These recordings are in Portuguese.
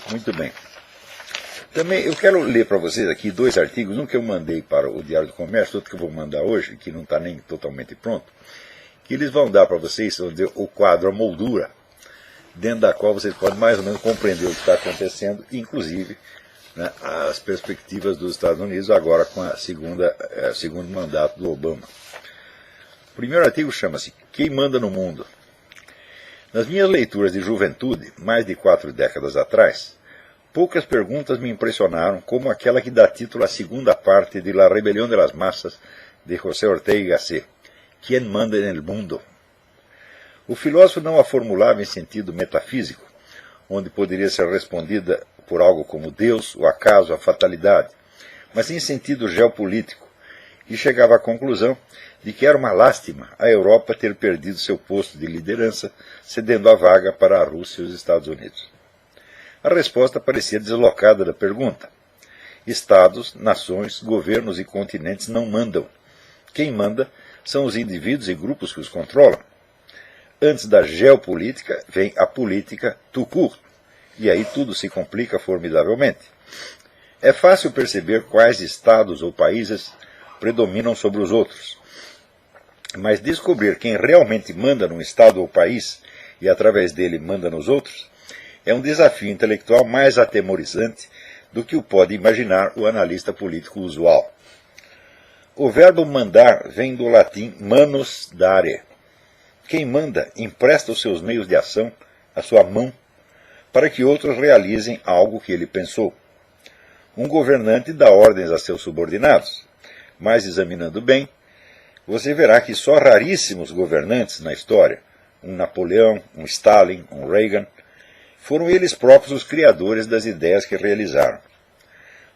Muito bem. Também eu quero ler para vocês aqui dois artigos, um que eu mandei para o Diário do Comércio, outro que eu vou mandar hoje, que não está nem totalmente pronto, que eles vão dar para vocês, vão dizer, o quadro, a moldura, dentro da qual vocês podem mais ou menos compreender o que está acontecendo, inclusive, né, as perspectivas dos Estados Unidos agora com a segundo mandato do Obama. O primeiro artigo chama-se Quem Manda no Mundo? Nas minhas leituras de juventude, mais de 4 décadas atrás, poucas perguntas me impressionaram como aquela que dá título à segunda parte de La Rebelión de las Massas, de José Ortega y Gasset. Quem manda no mundo? O filósofo não a formulava em sentido metafísico, onde poderia ser respondida por algo como Deus, o acaso, a fatalidade, mas em sentido geopolítico, e chegava à conclusão de que era uma lástima a Europa ter perdido seu posto de liderança, cedendo a vaga para a Rússia e os Estados Unidos. A resposta parecia deslocada da pergunta. Estados, nações, governos e continentes não mandam. Quem manda são os indivíduos e grupos que os controlam. Antes da geopolítica vem a política tout court, e aí tudo se complica formidavelmente. É fácil perceber quais estados ou países predominam sobre os outros. Mas descobrir quem realmente manda num estado ou país e através dele manda nos outros é um desafio intelectual mais atemorizante do que o pode imaginar o analista político usual. O verbo mandar vem do latim manus dare. Quem manda empresta os seus meios de ação, a sua mão, para que outros realizem algo que ele pensou. Um governante dá ordens a seus subordinados, mas examinando bem, você verá que só raríssimos governantes na história, um Napoleão, um Stalin, um Reagan, foram eles próprios os criadores das ideias que realizaram.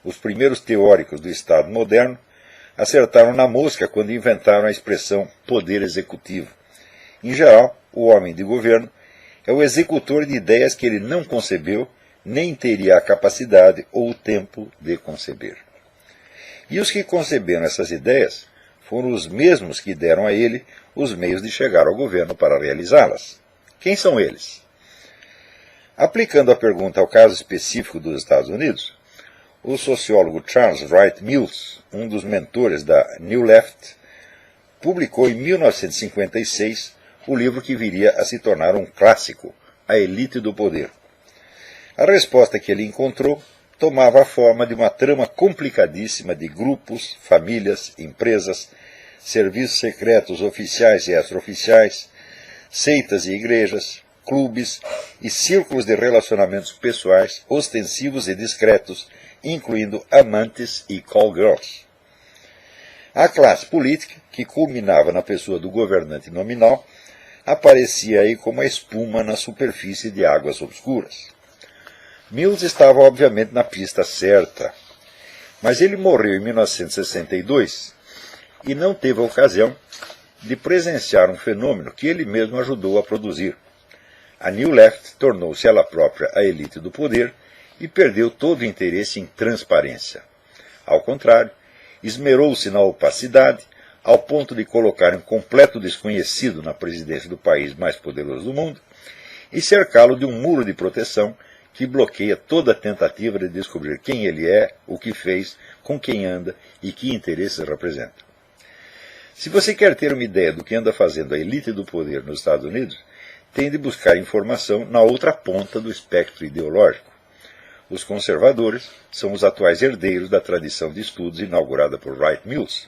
Os primeiros teóricos do Estado moderno acertaram na mosca quando inventaram a expressão poder executivo. Em geral, o homem de governo é o executor de ideias que ele não concebeu, nem teria a capacidade ou o tempo de conceber. E os que conceberam essas ideias foram os mesmos que deram a ele os meios de chegar ao governo para realizá-las. Quem são eles? Aplicando a pergunta ao caso específico dos Estados Unidos, o sociólogo Charles Wright Mills, um dos mentores da New Left, publicou em 1956 o livro que viria a se tornar um clássico, A Elite do Poder. A resposta que ele encontrou tomava a forma de uma trama complicadíssima de grupos, famílias, empresas, serviços secretos oficiais e extraoficiais, seitas e igrejas, clubes e círculos de relacionamentos pessoais ostensivos e discretos, incluindo amantes e call girls. A classe política, que culminava na pessoa do governante nominal, aparecia aí como a espuma na superfície de águas obscuras. Mills estava obviamente na pista certa, mas ele morreu em 1962 e não teve a ocasião de presenciar um fenômeno que ele mesmo ajudou a produzir. A New Left tornou-se ela própria a elite do poder e perdeu todo o interesse em transparência. Ao contrário, esmerou-se na opacidade, ao ponto de colocar um completo desconhecido na presidência do país mais poderoso do mundo e cercá-lo de um muro de proteção que bloqueia toda tentativa de descobrir quem ele é, o que fez, com quem anda e que interesses representa. Se você quer ter uma ideia do que anda fazendo a elite do poder nos Estados Unidos, tem de buscar informação na outra ponta do espectro ideológico. Os conservadores são os atuais herdeiros da tradição de estudos inaugurada por Wright Mills.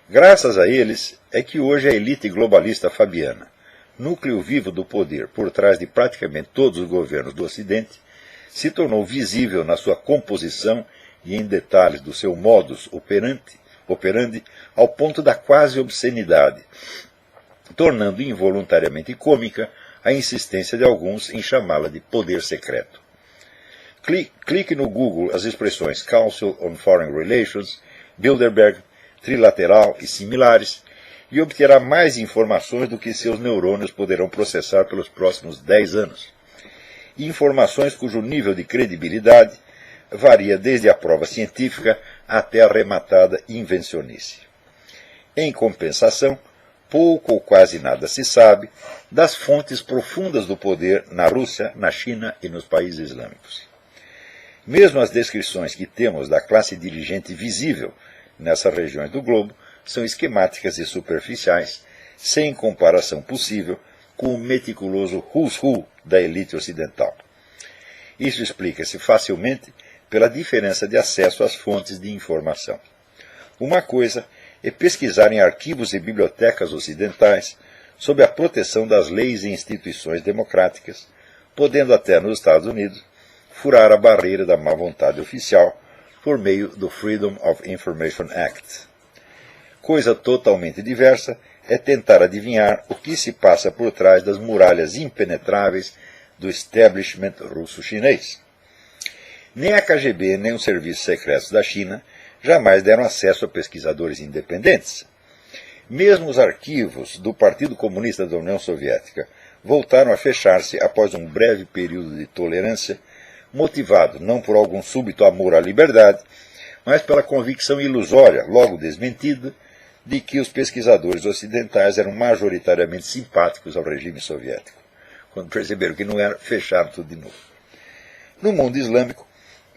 Graças a eles é que hoje a elite globalista fabiana, núcleo vivo do poder por trás de praticamente todos os governos do Ocidente, se tornou visível na sua composição e em detalhes do seu modus operandi ao ponto da quase obscenidade, tornando involuntariamente cômica a insistência de alguns em chamá-la de poder secreto. Clique no Google as expressões Council on Foreign Relations, Bilderberg, trilateral e similares, e obterá mais informações do que seus neurônios poderão processar pelos próximos 10 anos. Informações cujo nível de credibilidade varia desde a prova científica até a arrematada invencionice. Em compensação, pouco ou quase nada se sabe das fontes profundas do poder na Rússia, na China e nos países islâmicos. Mesmo as descrições que temos da classe dirigente visível nessas regiões do globo são esquemáticas e superficiais, sem comparação possível com o meticuloso who's who da elite ocidental. Isso explica-se facilmente pela diferença de acesso às fontes de informação. Uma coisa é pesquisar em arquivos e bibliotecas ocidentais sob a proteção das leis e instituições democráticas, podendo até nos Estados Unidos furar a barreira da má vontade oficial por meio do Freedom of Information Act. Coisa totalmente diversa é tentar adivinhar o que se passa por trás das muralhas impenetráveis do establishment russo-chinês. Nem a KGB nem os serviços secretos da China jamais deram acesso a pesquisadores independentes. Mesmo os arquivos do Partido Comunista da União Soviética voltaram a fechar-se após um breve período de tolerância, motivado não por algum súbito amor à liberdade, mas pela convicção ilusória, logo desmentida, de que os pesquisadores ocidentais eram majoritariamente simpáticos ao regime soviético. Quando perceberam que não era, fecharam tudo de novo. No mundo islâmico,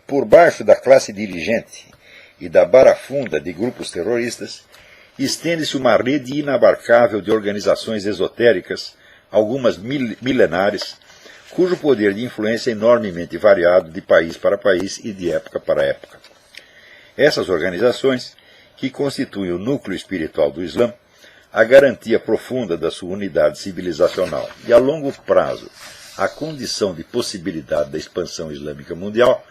por baixo da classe dirigente e da barafunda de grupos terroristas, estende-se uma rede inabarcável de organizações esotéricas, algumas milenares, cujo poder de influência é enormemente variado de país para país e de época para época. Essas organizações, que constituem o núcleo espiritual do Islã, a garantia profunda da sua unidade civilizacional e, a longo prazo, a condição de possibilidade da expansão islâmica mundial,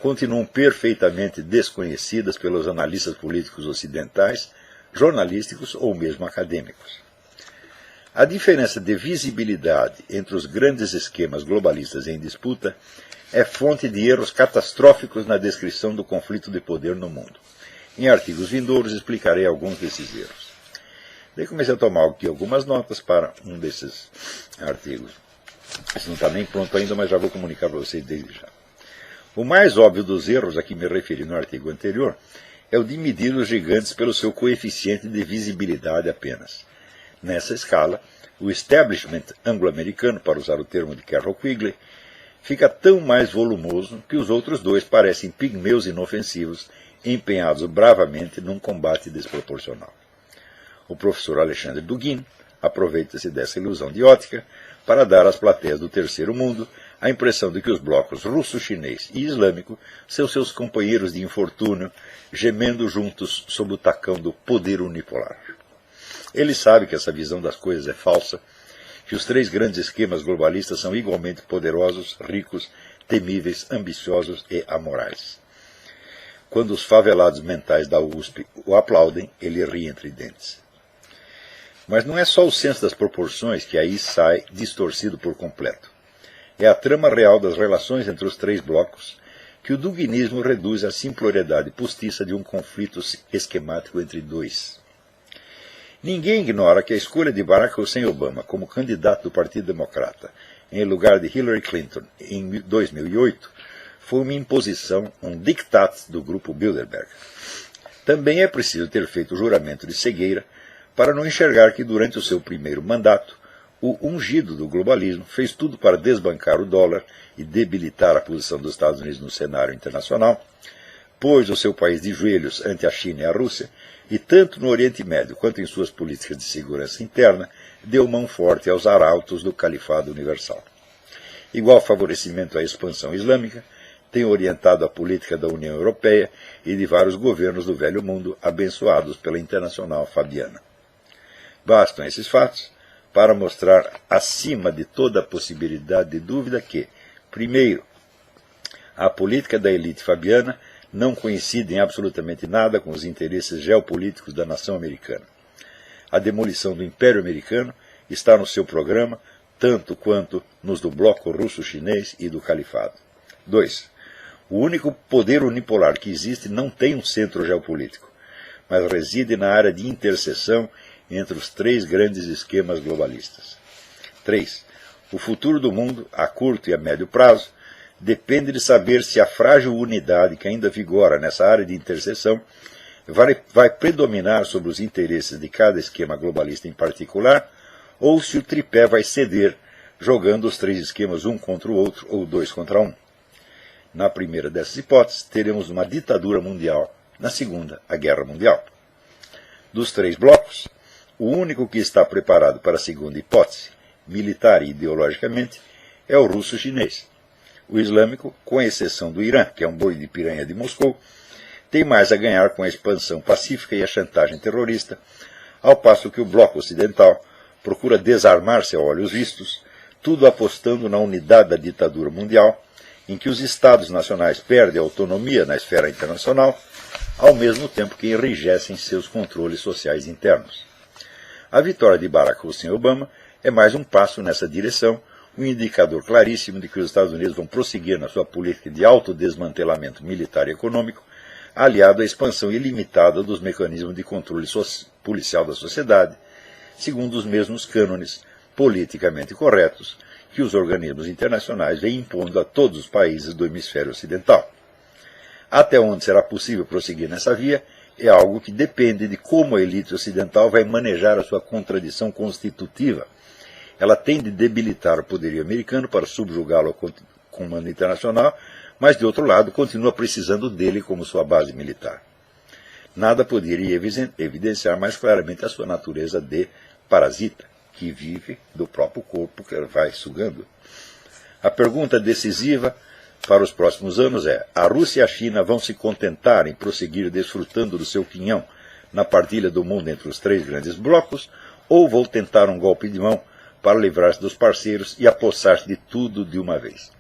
continuam perfeitamente desconhecidas pelos analistas políticos ocidentais, jornalísticos ou mesmo acadêmicos. A diferença de visibilidade entre os grandes esquemas globalistas em disputa é fonte de erros catastróficos na descrição do conflito de poder no mundo. Em artigos vindouros explicarei alguns desses erros. Daí comecei a tomar aqui algumas notas para um desses artigos. Isso não está nem pronto ainda, mas já vou comunicar para vocês desde já. O mais óbvio dos erros a que me referi no artigo anterior é o de medir os gigantes pelo seu coeficiente de visibilidade apenas. Nessa escala, o establishment anglo-americano, para usar o termo de Carroll Quigley, fica tão mais volumoso que os outros dois parecem pigmeus inofensivos, empenhados bravamente num combate desproporcional. O professor Alexandre Dugin aproveita-se dessa ilusão de ótica para dar às plateias do terceiro mundo a impressão de que os blocos russo, chinês e islâmico são seus companheiros de infortúnio, gemendo juntos sob o tacão do poder unipolar. Ele sabe que essa visão das coisas é falsa, que os três grandes esquemas globalistas são igualmente poderosos, ricos, temíveis, ambiciosos e amorais. Quando os favelados mentais da USP o aplaudem, ele ri entre dentes. Mas não é só o senso das proporções que aí sai distorcido por completo. É a trama real das relações entre os três blocos que o duginismo reduz à simploriedade postiça de um conflito esquemático entre dois. Ninguém ignora que a escolha de Barack Hussein Obama como candidato do Partido Democrata em lugar de Hillary Clinton em 2008 foi uma imposição, um diktat do grupo Bilderberg. Também é preciso ter feito o juramento de cegueira para não enxergar que durante o seu primeiro mandato o ungido do globalismo fez tudo para desbancar o dólar e debilitar a posição dos Estados Unidos no cenário internacional, pôs o seu país de joelhos ante a China e a Rússia, e tanto no Oriente Médio quanto em suas políticas de segurança interna, deu mão forte aos arautos do Califado Universal. Igual favorecimento à expansão islâmica tem orientado a política da União Europeia e de vários governos do Velho Mundo abençoados pela Internacional Fabiana. Bastam esses fatos para mostrar, acima de toda a possibilidade de dúvida, que, primeiro, a política da elite fabiana não coincide em absolutamente nada com os interesses geopolíticos da nação americana. A demolição do Império Americano está no seu programa, tanto quanto nos do bloco russo-chinês e do Califado. 2. O único poder unipolar que existe não tem um centro geopolítico, mas reside na área de interseção entre os três grandes esquemas globalistas. 3. O futuro do mundo, a curto e a médio prazo, depende de saber se a frágil unidade que ainda vigora nessa área de interseção vai predominar sobre os interesses de cada esquema globalista em particular, ou se o tripé vai ceder, jogando os três esquemas um contra o outro ou dois contra um. Na primeira dessas hipóteses, teremos uma ditadura mundial. Na segunda, a guerra mundial. Dos três blocos, o único que está preparado para a segunda hipótese, militar e ideologicamente, é o russo-chinês. O islâmico, com exceção do Irã, que é um boi de piranha de Moscou, tem mais a ganhar com a expansão pacífica e a chantagem terrorista, ao passo que o bloco ocidental procura desarmar-se a olhos vistos, tudo apostando na unidade da ditadura mundial, em que os Estados nacionais perdem a autonomia na esfera internacional, ao mesmo tempo que enrijecem seus controles sociais internos. A vitória de Barack Hussein Obama é mais um passo nessa direção, um indicador claríssimo de que os Estados Unidos vão prosseguir na sua política de autodesmantelamento militar e econômico, aliado à expansão ilimitada dos mecanismos de controle policial da sociedade, segundo os mesmos cânones politicamente corretos que os organismos internacionais vêm impondo a todos os países do hemisfério ocidental. Até onde será possível prosseguir nessa via é algo que depende de como a elite ocidental vai manejar a sua contradição constitutiva. Ela tem de debilitar o poderio americano para subjugá-lo ao comando internacional, mas, de outro lado, continua precisando dele como sua base militar. Nada poderia evidenciar mais claramente a sua natureza de parasita, que vive do próprio corpo que vai sugando. A pergunta decisiva para os próximos anos é: a Rússia e a China vão se contentar em prosseguir desfrutando do seu quinhão na partilha do mundo entre os três grandes blocos, ou vão tentar um golpe de mão para livrar-se dos parceiros e apossar-se de tudo de uma vez?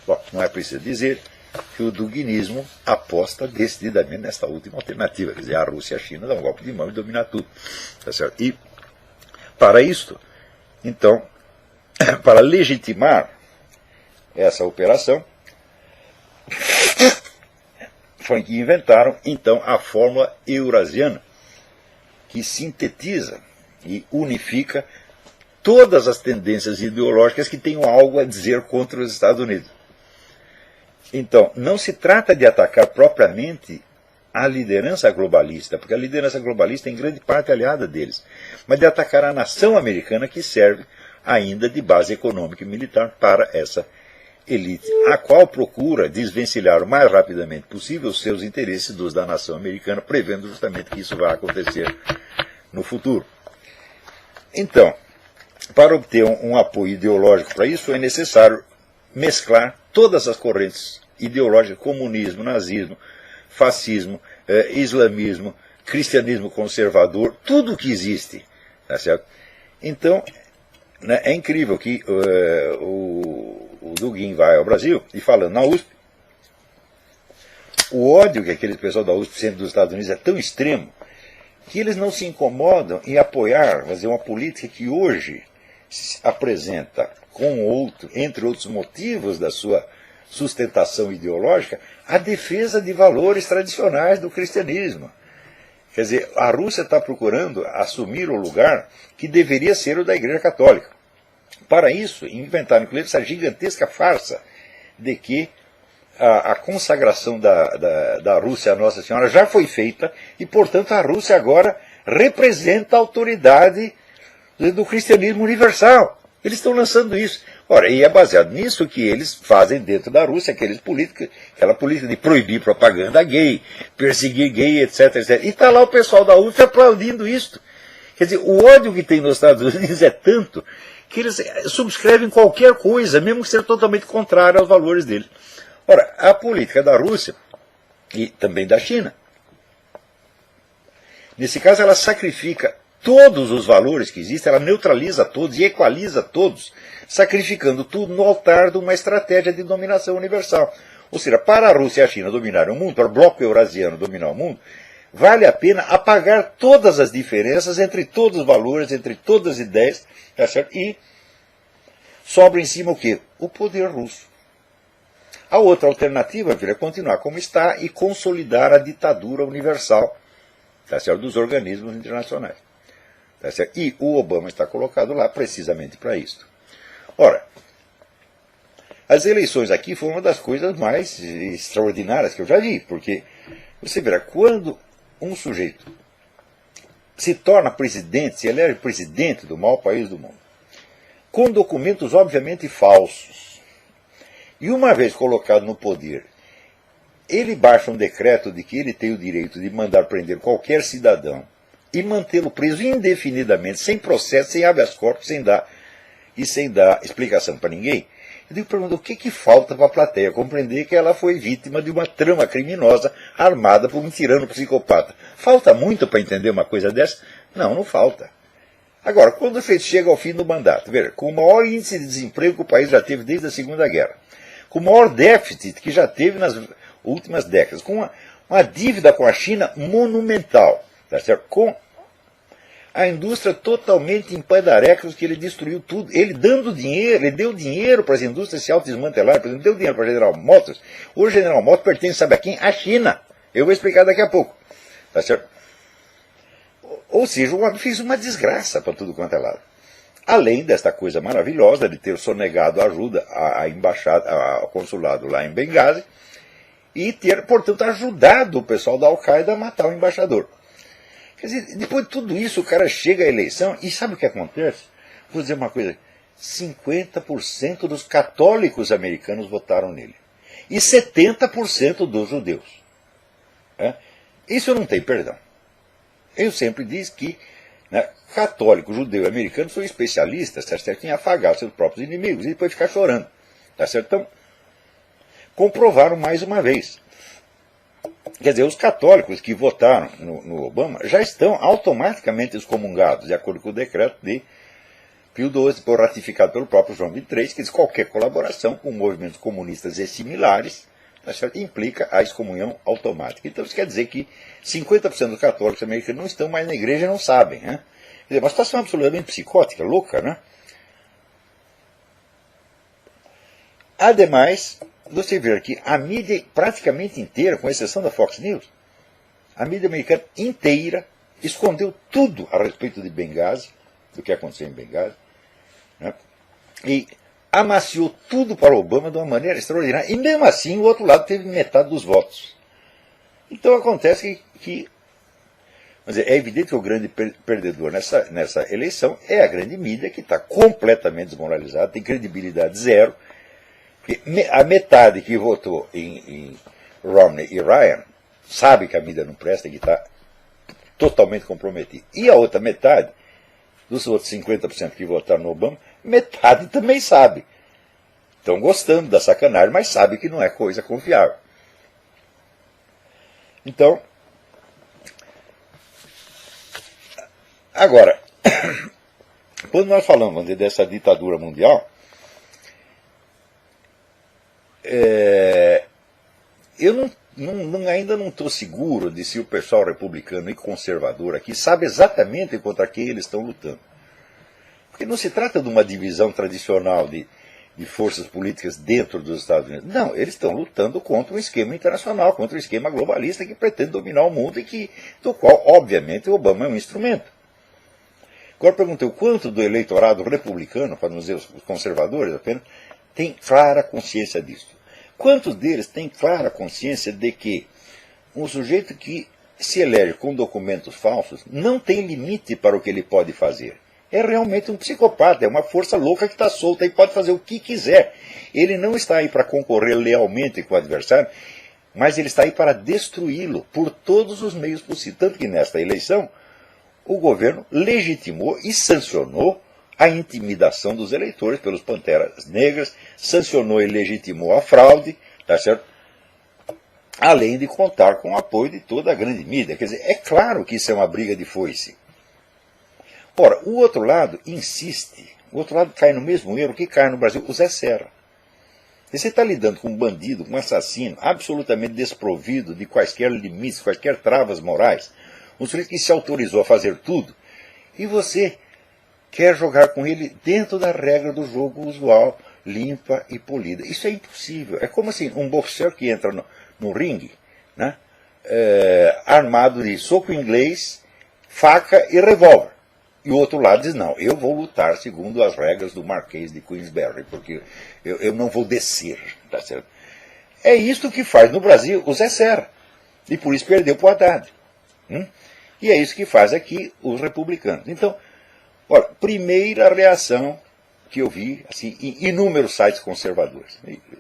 Bom, não é preciso dizer que o duguinismo aposta decididamente nesta última alternativa, quer dizer, a Rússia e a China dão um golpe de mão e dominar tudo. Tá certo? E, para isto, então, para legitimar essa operação, foi que inventaram, então, a fórmula eurasiana, que sintetiza e unifica todas as tendências ideológicas que tenham algo a dizer contra os Estados Unidos. Então, não se trata de atacar propriamente a liderança globalista, porque a liderança globalista é em grande parte aliada deles, mas de atacar a nação americana, que serve ainda de base econômica e militar para essa elite, a qual procura desvencilhar o mais rapidamente possível os seus interesses dos da nação americana, prevendo justamente que isso vai acontecer no futuro. Então, para obter um apoio ideológico para isso, é necessário mesclar todas as correntes ideológicas: comunismo, nazismo, fascismo, islamismo, cristianismo conservador, tudo que existe. Tá certo? Então, né, é incrível que o Dugin vai ao Brasil e, falando na USP, o ódio que aquele pessoal da USP sente dos Estados Unidos é tão extremo que eles não se incomodam em apoiar, fazer uma política que hoje se apresenta entre outros motivos da sua sustentação ideológica, a defesa de valores tradicionais do cristianismo. Quer dizer, a Rússia está procurando assumir o lugar que deveria ser o da Igreja Católica. Para isso, inventaram inclusive essa gigantesca farsa de que a consagração da Rússia à Nossa Senhora já foi feita e, portanto, a Rússia agora representa a autoridade do cristianismo universal. Eles estão lançando isso. Ora, e é baseado nisso que eles fazem dentro da Rússia aquela política de proibir propaganda gay, perseguir gay, etc, etc. E está lá o pessoal da UF aplaudindo isso. Quer dizer, o ódio que tem nos Estados Unidos é tanto que eles subscrevem qualquer coisa, mesmo que seja totalmente contrária aos valores deles. Ora, a política da Rússia e também da China, nesse caso, ela sacrifica todos os valores que existem, ela neutraliza todos e equaliza todos, sacrificando tudo no altar de uma estratégia de dominação universal. Ou seja, para a Rússia e a China dominarem o mundo, para o bloco eurasiano dominar o mundo, vale a pena apagar todas as diferenças entre todos os valores, entre todas as ideias, tá certo? E sobra em cima o quê? O poder russo. A outra alternativa, é continuar como está e consolidar a ditadura universal, tá certo? Dos organismos internacionais. Tá certo? E o Obama está colocado lá precisamente para isso. Ora, as eleições aqui foram uma das coisas mais extraordinárias que eu já vi, porque você verá, quando um sujeito se torna presidente, se elege presidente do maior país do mundo, com documentos obviamente falsos, e uma vez colocado no poder, ele baixa um decreto de que ele tem o direito de mandar prender qualquer cidadão e mantê-lo preso indefinidamente, sem processo, sem habeas corpus, sem dar explicação para ninguém. Eu digo para o que falta para a plateia compreender que ela foi vítima de uma trama criminosa armada por um tirano psicopata. Falta muito para entender uma coisa dessa? Não, não falta. Agora, quando o feito chega ao fim do mandato, veja, com o maior índice de desemprego que o país já teve desde a Segunda Guerra, com o maior déficit que já teve nas últimas décadas, com uma dívida com a China monumental, tá certo? Com a indústria totalmente em pandarecos, que ele destruiu tudo. Ele dando dinheiro, ele deu dinheiro para as indústrias se autodesmantelarem, por exemplo, deu dinheiro para a General Motors. Hoje a General Motors pertence, sabe a quem? À China. Eu vou explicar daqui a pouco. Tá certo? Ou seja, o homem fez uma desgraça para tudo quanto é lado. Além desta coisa maravilhosa de ter sonegado ajuda à embaixada, ao consulado lá em Benghazi, e ter, portanto, ajudado o pessoal da Al-Qaeda a matar o embaixador. Quer dizer, depois de tudo isso, o cara chega à eleição e sabe o que acontece? Vou dizer uma coisa, 50% dos católicos americanos votaram nele. E 70% dos judeus. Isso não tem perdão. Eu sempre disse que católico, judeu e americano são especialistas, tá certo, em afagar seus próprios inimigos e depois ficar chorando. Tá certo? Então, comprovaram mais uma vez. Quer dizer, os católicos que votaram no Obama já estão automaticamente excomungados, de acordo com o decreto de Pio XII, ratificado pelo próprio João XXIII, que diz que qualquer colaboração com movimentos comunistas e similares, tá certo, implica a excomunhão automática. Então isso quer dizer que 50% dos católicos americanos não estão mais na igreja e não sabem. Né? Quer dizer, uma situação absolutamente psicótica, louca, né? Ademais, você vê aqui a mídia praticamente inteira, com exceção da Fox News, a mídia americana inteira escondeu tudo a respeito de Benghazi, do que aconteceu em Benghazi, né? E amaciou tudo para Obama de uma maneira extraordinária. E mesmo assim o outro lado teve metade dos votos. Então acontece que quer dizer, é evidente que o grande perdedor nessa eleição é a grande mídia, que está completamente desmoralizada, tem credibilidade zero. A metade que votou em Romney e Ryan sabe que a mídia não presta, que está totalmente comprometida. E a outra metade, dos outros 50% que votaram no Obama, metade também sabe. Estão gostando da sacanagem, mas sabe que não é coisa confiável. Então, agora, quando nós falamos dessa ditadura mundial, eu ainda não estou seguro de se o pessoal republicano e conservador aqui sabe exatamente contra quem eles estão lutando. Porque não se trata de uma divisão tradicional de forças políticas dentro dos Estados Unidos. Não, eles estão lutando contra um esquema internacional, contra um esquema globalista que pretende dominar o mundo e do qual, obviamente, o Obama é um instrumento. Agora perguntei o quanto do eleitorado republicano, para não dizer os conservadores apenas, tem clara consciência disso. Quantos deles têm clara consciência de que um sujeito que se elege com documentos falsos não tem limite para o que ele pode fazer? É realmente um psicopata, é uma força louca que está solta e pode fazer o que quiser. Ele não está aí para concorrer lealmente com o adversário, mas ele está aí para destruí-lo por todos os meios possíveis. Tanto que nesta eleição, o governo legitimou e sancionou a intimidação dos eleitores pelos Panteras Negras, sancionou e legitimou a fraude, tá certo? Além de contar com o apoio de toda a grande mídia. Quer dizer, é claro que isso é uma briga de foice. Ora, o outro lado insiste, o outro lado cai no mesmo erro que cai no Brasil, o Zé Serra. Você está lidando com um bandido, com um assassino, absolutamente desprovido de quaisquer limites, quaisquer travas morais, um sujeito que se autorizou a fazer tudo, e você quer jogar com ele dentro da regra do jogo usual, limpa e polida. Isso é impossível. É como assim, um boxeador que entra no ringue, né, armado de soco inglês, faca e revólver. E o outro lado diz, não, eu vou lutar segundo as regras do Marquês de Queensberry, porque eu não vou descer. Tá certo? É isso que faz no Brasil o Zé Serra. E por isso perdeu para o Haddad. E é isso que faz aqui os republicanos. Então, olha, primeira reação que eu vi, assim, em inúmeros sites conservadores.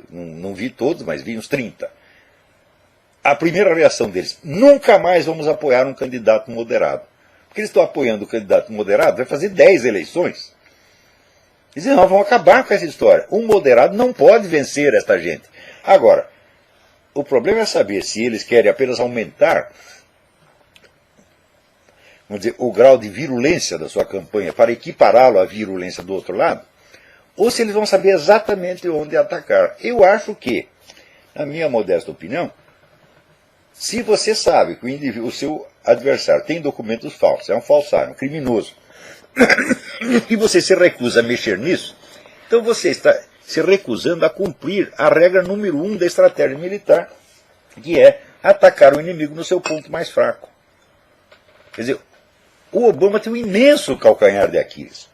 Não vi todos, mas vi uns 30. A primeira reação deles: nunca mais vamos apoiar um candidato moderado. Porque eles estão apoiando o candidato moderado, vai fazer 10 eleições. Eles dizem, não, vão acabar com essa história. Um moderado não pode vencer esta gente. Agora, o problema é saber se eles querem apenas aumentar, vamos dizer, o grau de virulência da sua campanha para equipará-lo à virulência do outro lado, ou se eles vão saber exatamente onde atacar. Eu acho que, na minha modesta opinião, se você sabe que o seu adversário tem documentos falsos, é um falsário, um criminoso, e você se recusa a mexer nisso, então você está se recusando a cumprir a regra número 1 da estratégia militar, que é atacar o inimigo no seu ponto mais fraco. Quer dizer, o Obama tem um imenso calcanhar de Aquiles.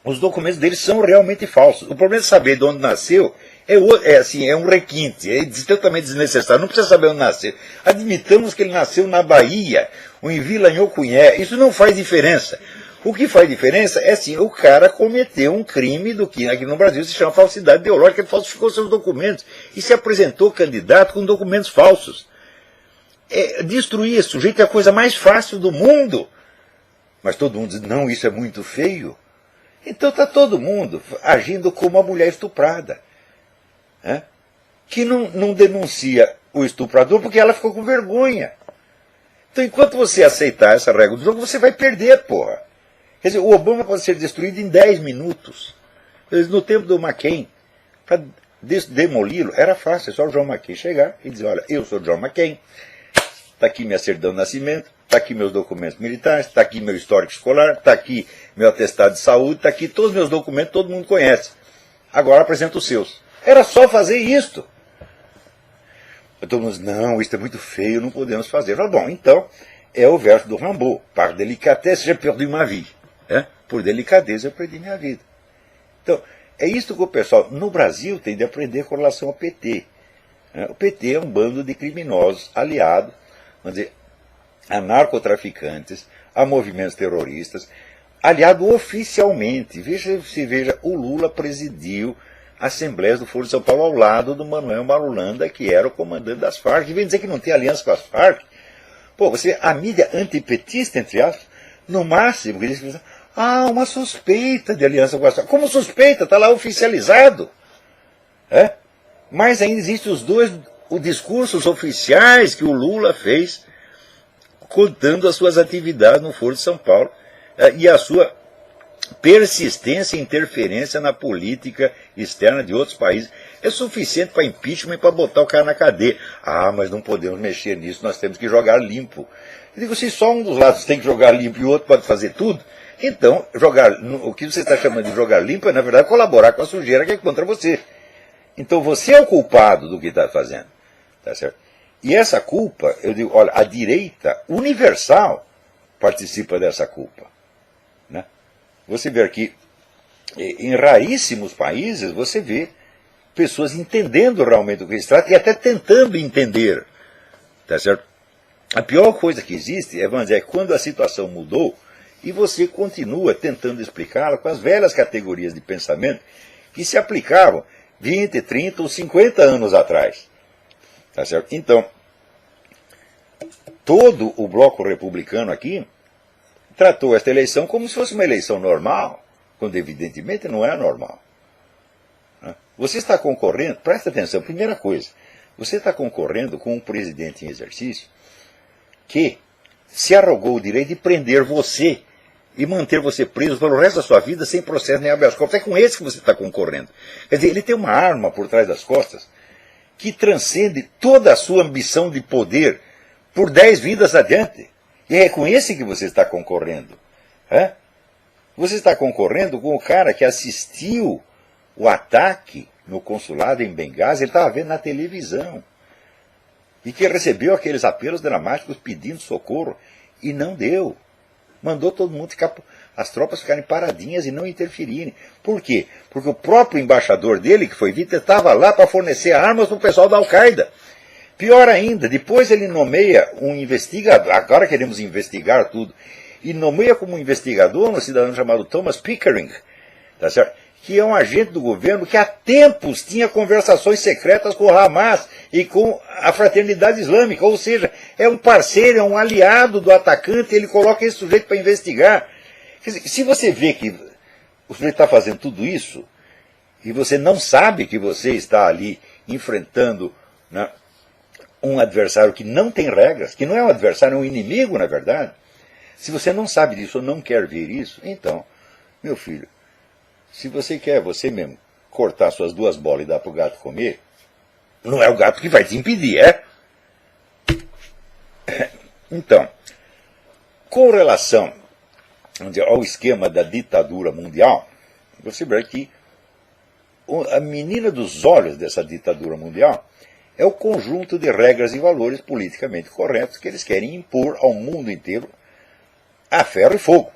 Os documentos dele são realmente falsos. O problema de saber de onde nasceu é um requinte, é totalmente desnecessário. Não precisa saber onde nasceu. Admitamos que ele nasceu na Bahia, ou em Vila Nhocuné. Isso não faz diferença. O que faz diferença é, sim, o cara cometeu um crime do que aqui no Brasil se chama falsidade ideológica. Ele falsificou seus documentos e se apresentou candidato com documentos falsos. Destruir esse sujeito é a coisa mais fácil do mundo. Mas todo mundo diz, não, isso é muito feio. Então está todo mundo agindo como a mulher estuprada, que não denuncia o estuprador porque ela ficou com vergonha. Então, enquanto você aceitar essa regra do jogo, você vai perder, porra. Quer dizer, o Obama pode ser destruído em 10 minutos. No tempo do McCain, para demoli-lo, era fácil, é só o John McCain chegar e dizer, olha, eu sou John McCain, está aqui minha certidão de nascimento, está aqui meus documentos militares, está aqui meu histórico escolar, está aqui meu atestado de saúde, está aqui todos os meus documentos, todo mundo conhece. Agora apresenta os seus. Era só fazer isto. Todo mundo diz, não, isso é muito feio, não podemos fazer. Falo, bom, então, é o verso do Rimbaud. Par délicatesse, j'ai perdu ma vie. Por delicadeza, eu perdi minha vida. Então, é isso que o pessoal no Brasil tem de aprender com relação ao PT. O PT é um bando de criminosos aliados, vamos dizer, a narcotraficantes, a movimentos terroristas, aliado oficialmente. Veja, o Lula presidiu assembleias do Foro de São Paulo ao lado do Manuel Marulanda, que era o comandante das Farc, e vem dizer que não tem aliança com as Farc. Pô, a mídia antipetista, entre aspas, no máximo, que diz, uma suspeita de aliança com as Farc. Como suspeita? Está lá oficializado. Mas ainda existem os discursos oficiais que o Lula fez, contando as suas atividades no Foro de São Paulo, e a sua persistência e interferência na política externa de outros países. É suficiente para impeachment e para botar o cara na cadeia. Mas não podemos mexer nisso, nós temos que jogar limpo. Eu digo, se só um dos lados tem que jogar limpo e o outro pode fazer tudo, então o que você está chamando de jogar limpo é, na verdade, colaborar com a sujeira que é contra você. Então você é o culpado do que está fazendo. Tá certo? E essa culpa, eu digo, olha, a direita universal participa dessa culpa. Você vê aqui, em raríssimos países, você vê pessoas entendendo realmente o que se trata e até tentando entender. Tá certo? A pior coisa que existe vamos dizer, é quando a situação mudou e você continua tentando explicá-la com as velhas categorias de pensamento que se aplicavam 20, 30 ou 50 anos atrás. Tá certo? Então, todo o bloco republicano aqui tratou esta eleição como se fosse uma eleição normal, quando evidentemente não é normal. Você está concorrendo, presta atenção, primeira coisa, você está concorrendo com um presidente em exercício que se arrogou o direito de prender você e manter você preso pelo resto da sua vida sem processo nem habeas corpus. É com esse que você está concorrendo. Quer dizer, ele tem uma arma por trás das costas que transcende toda a sua ambição de poder por 10 vidas adiante. E é com esse que você está concorrendo. Você está concorrendo com o cara que assistiu o ataque no consulado em Benghazi, ele estava vendo na televisão. E que recebeu aqueles apelos dramáticos pedindo socorro e não deu. Mandou todo mundo as tropas ficarem paradinhas e não interferirem. Por quê? Porque o próprio embaixador dele, que foi vítima, estava lá para fornecer armas para o pessoal da Al-Qaeda. Pior ainda, depois ele nomeia um investigador, agora queremos investigar tudo, e nomeia como investigador um cidadão chamado Thomas Pickering, tá certo? Que é um agente do governo que há tempos tinha conversações secretas com o Hamas e com a Fraternidade Islâmica, ou seja, é um parceiro, é um aliado do atacante, ele coloca esse sujeito para investigar. Quer dizer, se você vê que o sujeito está fazendo tudo isso, e você não sabe que você está ali enfrentando, né, um adversário que não tem regras, que não é um adversário, é um inimigo, na verdade, se você não sabe disso ou não quer ver isso, então, meu filho, se você quer você mesmo cortar suas duas bolas e dar para o gato comer, não é o gato que vai te impedir, é? Então, com relação ao esquema da ditadura mundial, você vê que a menina dos olhos dessa ditadura mundial é o conjunto de regras e valores politicamente corretos que eles querem impor ao mundo inteiro a ferro e fogo.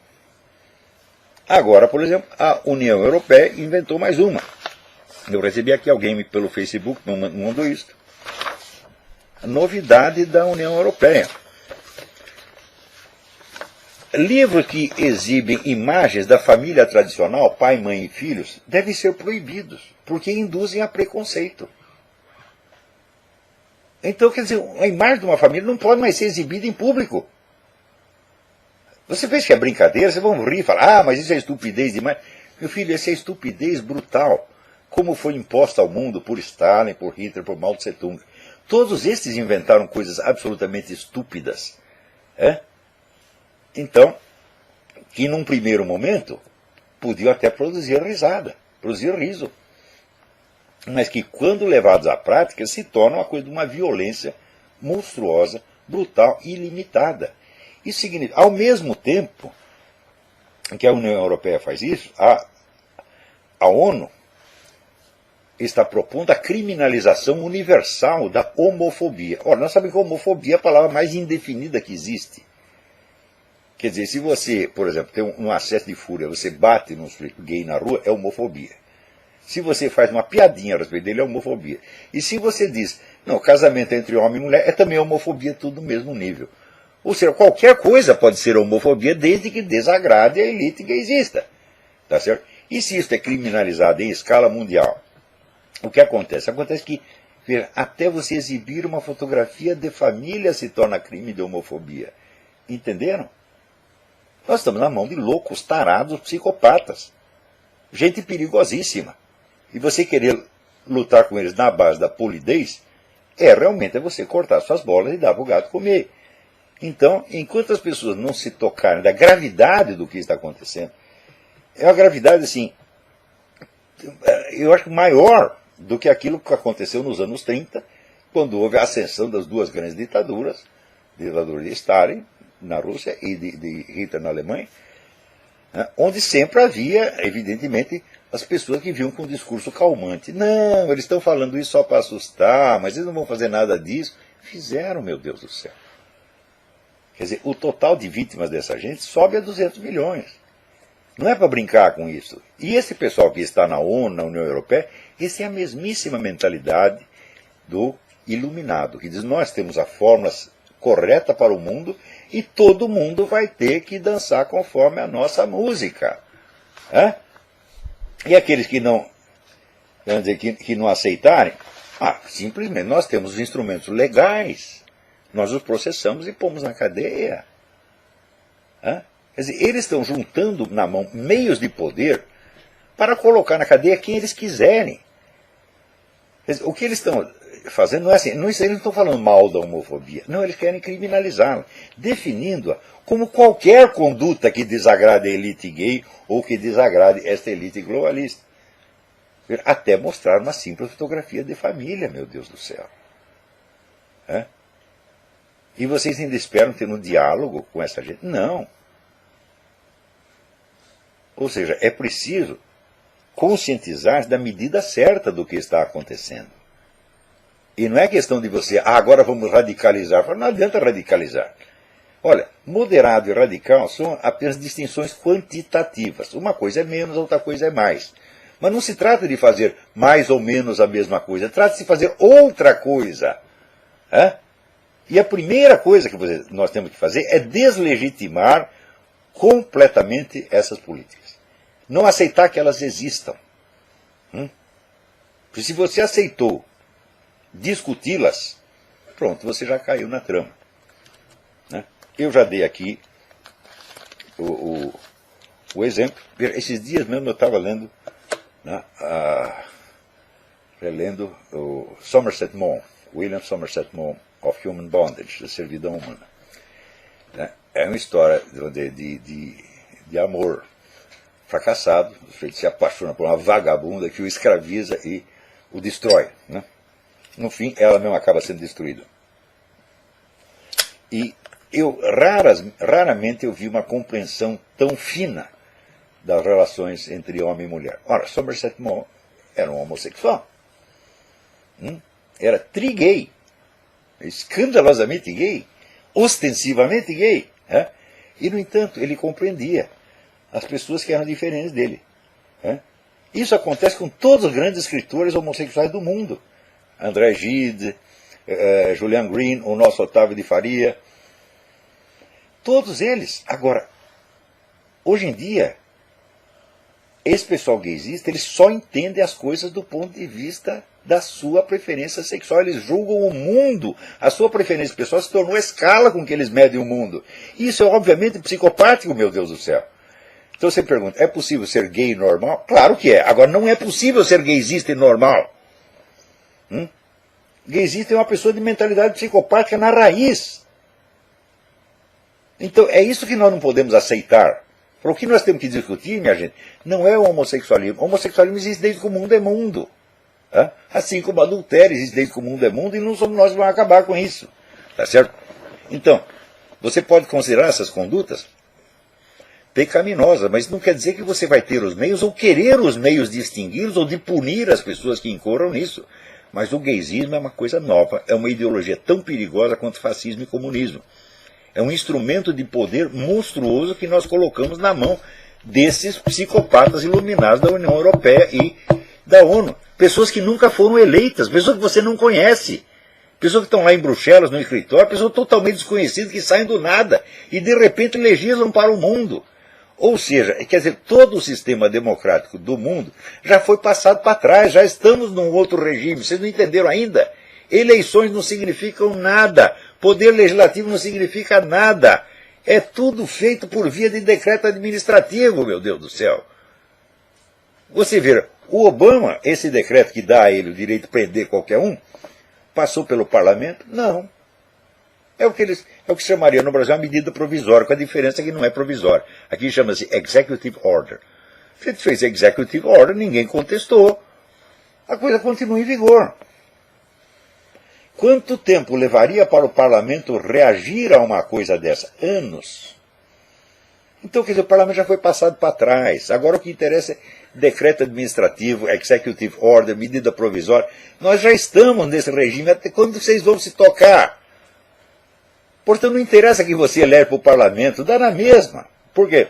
Agora, por exemplo, a União Europeia inventou mais uma. Eu recebi aqui alguém pelo Facebook, me mandou isso. A novidade da União Europeia. Livros que exibem imagens da família tradicional, pai, mãe e filhos, devem ser proibidos, porque induzem a preconceito. Então, quer dizer, a imagem de uma família não pode mais ser exibida em público. Você pensa que é brincadeira, vocês vão rir e falar, ah, mas isso é estupidez demais. Meu filho, essa é estupidez brutal, como foi imposta ao mundo por Stalin, por Hitler, por Mao Tse Tung. Todos estes inventaram coisas absolutamente estúpidas. Então, que num primeiro momento, podiam até produzir risada, produzir riso. Mas que quando levados à prática, se tornam uma coisa de uma violência monstruosa, brutal e ilimitada. Isso significa, ao mesmo tempo que a União Europeia faz isso, a ONU está propondo a criminalização universal da homofobia. Ora, nós sabemos que homofobia é a palavra mais indefinida que existe. Quer dizer, se você, por exemplo, tem um acesso de fúria, você bate num sujeito gay na rua, é homofobia. Se você faz uma piadinha a respeito dele, é homofobia. E se você diz, não, casamento entre homem e mulher é também homofobia, tudo no mesmo nível. Ou seja, qualquer coisa pode ser homofobia desde que desagrade a elite gaysista. Tá certo? E se isso é criminalizado em escala mundial, o que acontece? Acontece que até você exibir uma fotografia de família se torna crime de homofobia. Entenderam? Nós estamos na mão de loucos, tarados, psicopatas. Gente perigosíssima. E você querer lutar com eles na base da polidez, realmente você cortar suas bolas e dar para o gato comer. Então, enquanto as pessoas não se tocarem da gravidade do que está acontecendo, é uma gravidade, assim, eu acho maior do que aquilo que aconteceu nos anos 30, quando houve a ascensão das duas grandes ditaduras, a ditadura de Stalin na Rússia e de Hitler na Alemanha, onde sempre havia, evidentemente, as pessoas que vinham com um discurso calmante. Não, eles estão falando isso só para assustar, mas eles não vão fazer nada disso. Fizeram, meu Deus do céu. Quer dizer, o total de vítimas dessa gente sobe a 200 milhões. Não é para brincar com isso. E esse pessoal que está na ONU, na União Europeia, esse é a mesmíssima mentalidade do iluminado, que diz, nós temos a fórmula correta para o mundo e todo mundo vai ter que dançar conforme a nossa música. E aqueles que não, vamos dizer, que não aceitarem, simplesmente nós temos os instrumentos legais, nós os processamos e pomos na cadeia. Quer dizer, eles estão juntando na mão meios de poder para colocar na cadeia quem eles quiserem. Quer dizer, o que eles estão fazendo não é assim, eles não estão falando mal da homofobia, não, eles querem criminalizá-la, definindo-a como qualquer conduta que desagrade a elite gay ou que desagrade esta elite globalista. Até mostrar uma simples fotografia de família, meu Deus do céu. E vocês ainda esperam ter um diálogo com essa gente? Não. Ou seja, é preciso conscientizar da medida certa do que está acontecendo. E não é questão de você, agora vamos radicalizar. Não adianta radicalizar. Olha, moderado e radical são apenas distinções quantitativas. Uma coisa é menos, outra coisa é mais. Mas não se trata de fazer mais ou menos a mesma coisa. Trata-se de fazer outra coisa. E a primeira coisa que nós temos que fazer é deslegitimar completamente essas políticas. Não aceitar que elas existam. Porque se você aceitou discuti-las, pronto, você já caiu na trama. Eu já dei aqui o exemplo. Esses dias mesmo eu estava lendo, relendo o Somerset Maugham, William Somerset Maugham, of Human Bondage, da servidão humana. É uma história de amor fracassado, o sujeito se apaixona por uma vagabunda que o escraviza e o destrói. No fim, ela mesma acaba sendo destruída. E raramente eu vi uma compreensão tão fina das relações entre homem e mulher. Ora, Somerset Maugham era um homossexual. Era tri-gay. Escandalosamente gay. Ostensivamente gay. E, no entanto, ele compreendia as pessoas que eram diferentes dele. Isso acontece com todos os grandes escritores homossexuais do mundo. André Gide, Julian Green, o nosso Otávio de Faria. Todos eles. Agora, hoje em dia, esse pessoal gaysista, eles só entendem as coisas do ponto de vista da sua preferência sexual. Eles julgam o mundo. A sua preferência pessoal se tornou a escala com que eles medem o mundo. Isso é obviamente psicopático, meu Deus do céu. Então você pergunta, é possível ser gay normal? Claro que é. Agora, não é possível ser gaysista e normal. Gaysista é uma pessoa de mentalidade psicopática na raiz. Então, é isso que nós não podemos aceitar. O que nós temos que discutir, minha gente, não é o homossexualismo. O homossexualismo existe desde que o mundo é mundo. Assim como o adultério existe desde que o mundo é mundo, e não somos nós que vamos acabar com isso. Tá certo? Então, você pode considerar essas condutas pecaminosas, mas não quer dizer que você vai ter os meios, ou querer os meios de extingui-los, ou de punir as pessoas que incorram nisso. Mas o gaysismo é uma coisa nova, é uma ideologia tão perigosa quanto fascismo e comunismo. É um instrumento de poder monstruoso que nós colocamos na mão desses psicopatas iluminados da União Europeia e da ONU. Pessoas que nunca foram eleitas, pessoas que você não conhece. Pessoas que estão lá em Bruxelas, no escritório, pessoas totalmente desconhecidas que saem do nada e de repente legislam para o mundo. Ou seja, quer dizer, todo o sistema democrático do mundo já foi passado para trás, já estamos num outro regime. Vocês não entenderam ainda? Eleições não significam nada. Poder legislativo não significa nada. É tudo feito por via de decreto administrativo, meu Deus do céu. Você vê, o Obama, esse decreto que dá a ele o direito de prender qualquer um, passou pelo parlamento? Não. É o que chamaria no Brasil uma medida provisória, com a diferença que não é provisória. Aqui chama-se Executive Order. Se ele fez Executive Order, ninguém contestou. A coisa continua em vigor. Quanto tempo levaria para o parlamento reagir a uma coisa dessa? Anos. Então, quer dizer, o parlamento já foi passado para trás. Agora o que interessa é decreto administrativo, Executive Order, medida provisória. Nós já estamos nesse regime. Até quando vocês vão se tocar? Portanto, não interessa que você elege para o parlamento, dá na mesma. Por quê?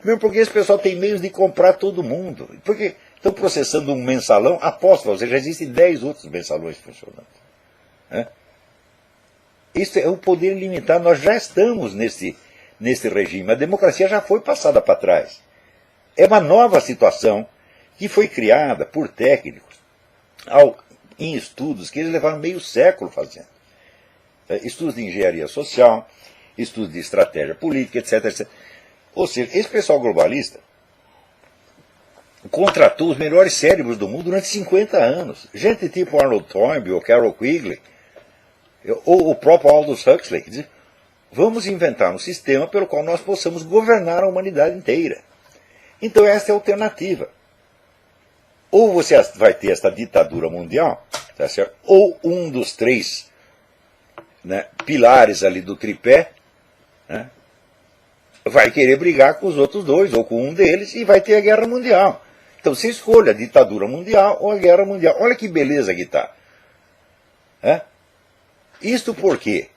Mesmo porque esse pessoal tem meios de comprar todo mundo. Porque estão processando um mensalão, aposto, já existem 10 outros mensalões funcionando. Isso é o poder ilimitado. Nós já estamos nesse regime. A democracia já foi passada para trás. É uma nova situação que foi criada por técnicos em estudos que eles levaram meio século fazendo. Estudos de engenharia social, estudos de estratégia política, etc, etc. Ou seja, esse pessoal globalista contratou os melhores cérebros do mundo durante 50 anos. Gente tipo Arnold Toynbee ou Carol Quigley, ou o próprio Aldous Huxley, que diz, vamos inventar um sistema pelo qual nós possamos governar a humanidade inteira. Então essa é a alternativa. Ou você vai ter esta ditadura mundial, tá certo? Ou um dos 3 pilares ali do tripé, vai querer brigar com os outros 2, ou com um deles, e vai ter a guerra mundial. Então você escolhe a ditadura mundial ou a guerra mundial. Olha que beleza que está. Isto porque,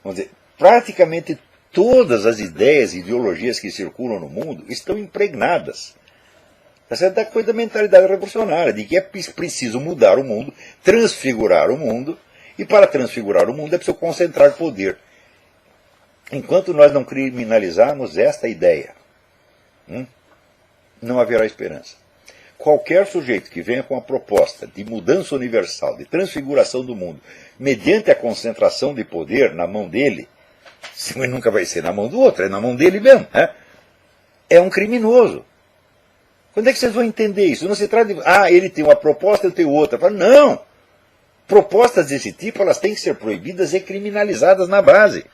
vamos dizer, praticamente todas as ideias e ideologias que circulam no mundo estão impregnadas da coisa da mentalidade revolucionária, de que é preciso mudar o mundo, transfigurar o mundo, E para transfigurar o mundo é preciso concentrar poder. Enquanto nós não criminalizarmos esta ideia, não haverá esperança. Qualquer sujeito que venha com a proposta de mudança universal, de transfiguração do mundo, mediante a concentração de poder na mão dele, nunca vai ser na mão do outro, é na mão dele mesmo, é um criminoso. Quando é que vocês vão entender isso? Não se trata de, ele tem uma proposta, eu tenho outra. Não! Propostas desse tipo, elas têm que ser proibidas e criminalizadas na base.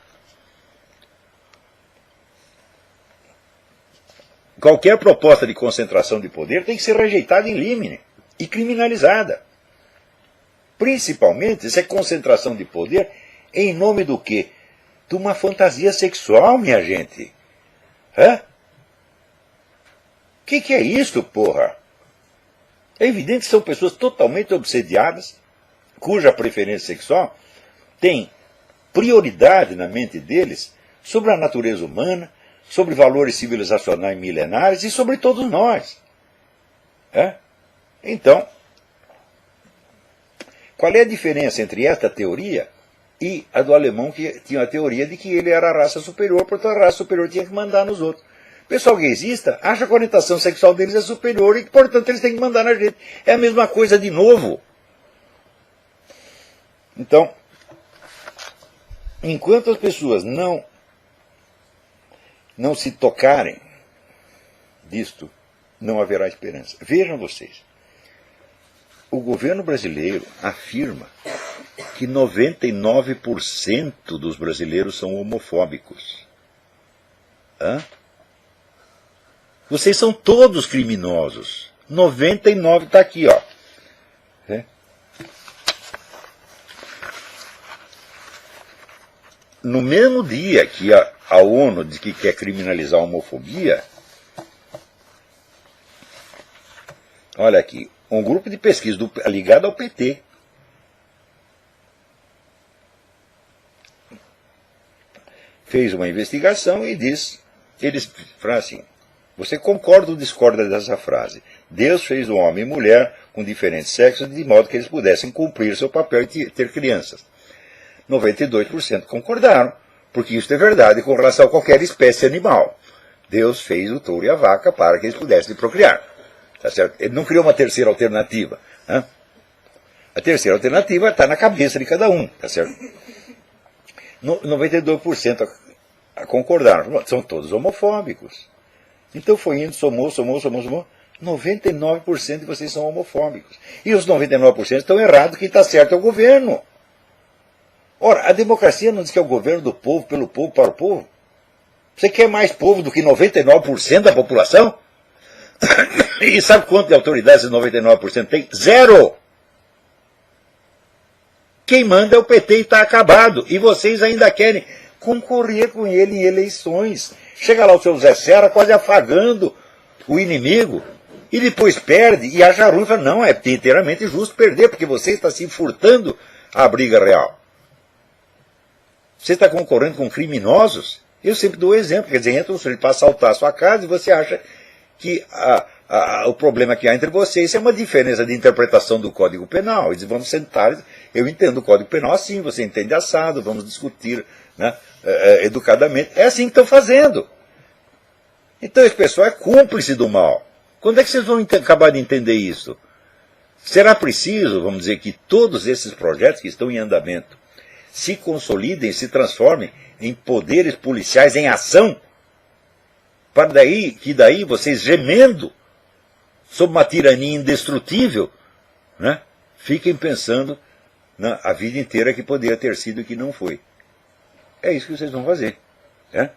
Qualquer proposta de concentração de poder tem que ser rejeitada em limine e criminalizada. Principalmente se é concentração de poder em nome do quê? De uma fantasia sexual, minha gente. Que é isso, porra? É evidente que são pessoas totalmente obsediadas, cuja preferência sexual tem prioridade na mente deles sobre a natureza humana, sobre valores civilizacionais milenares e sobre todos nós. Então, qual é a diferença entre esta teoria e a do alemão, que tinha a teoria de que ele era a raça superior, portanto a raça superior tinha que mandar nos outros? O pessoal gaysista acha que a orientação sexual deles é superior e que, portanto, eles têm que mandar na gente. É a mesma coisa de novo. Então, enquanto as pessoas não se tocarem disto, não haverá esperança. Vejam vocês, o governo brasileiro afirma que 99% dos brasileiros são homofóbicos. Vocês são todos criminosos. 99 está aqui, ó. No mesmo dia que a ONU diz que quer criminalizar a homofobia, olha aqui, um grupo de pesquisa ligado ao PT fez uma investigação e diz, eles falam assim, você concorda ou discorda dessa frase? Deus fez o homem e mulher com diferentes sexos de modo que eles pudessem cumprir seu papel e ter crianças. 92% concordaram, porque isso é verdade com relação a qualquer espécie animal. Deus fez o touro e a vaca para que eles pudessem procriar. Tá certo? Ele não criou uma terceira alternativa. A terceira alternativa está na cabeça de cada um. Tá certo? 92% concordaram. São todos homofóbicos. Então foi indo, somou. 99% de vocês são homofóbicos. E os 99% estão errados, quem está certo é o governo. Ora, a democracia não diz que é o governo do povo, pelo povo, para o povo? Você quer mais povo do que 99% da população? E sabe quanto de autoridade esses 99% tem? Zero! Quem manda é o PT e está acabado. E vocês ainda querem concorrer com ele em eleições. Chega lá o seu Zé Serra quase afagando o inimigo. E depois perde e acha ruim e fala, não, é inteiramente justo perder, porque você está se furtando à briga real. Você está concorrendo com criminosos? Eu sempre dou exemplo, quer dizer, entra um sujeito para assaltar a sua casa e você acha que o problema que há entre vocês é uma diferença de interpretação do Código Penal. Eles vão sentar, eu entendo o Código Penal assim, você entende assado, vamos discutir, né, educadamente. É assim que estão fazendo. Então esse pessoal é cúmplice do mal. Quando é que vocês vão acabar de entender isso? Será preciso, vamos dizer, que todos esses projetos que estão em andamento se consolidem, se transformem em poderes policiais em ação, para que daí vocês, gemendo sob uma tirania indestrutível, né, fiquem pensando a vida inteira que poderia ter sido e que não foi. É isso que vocês vão fazer. Né?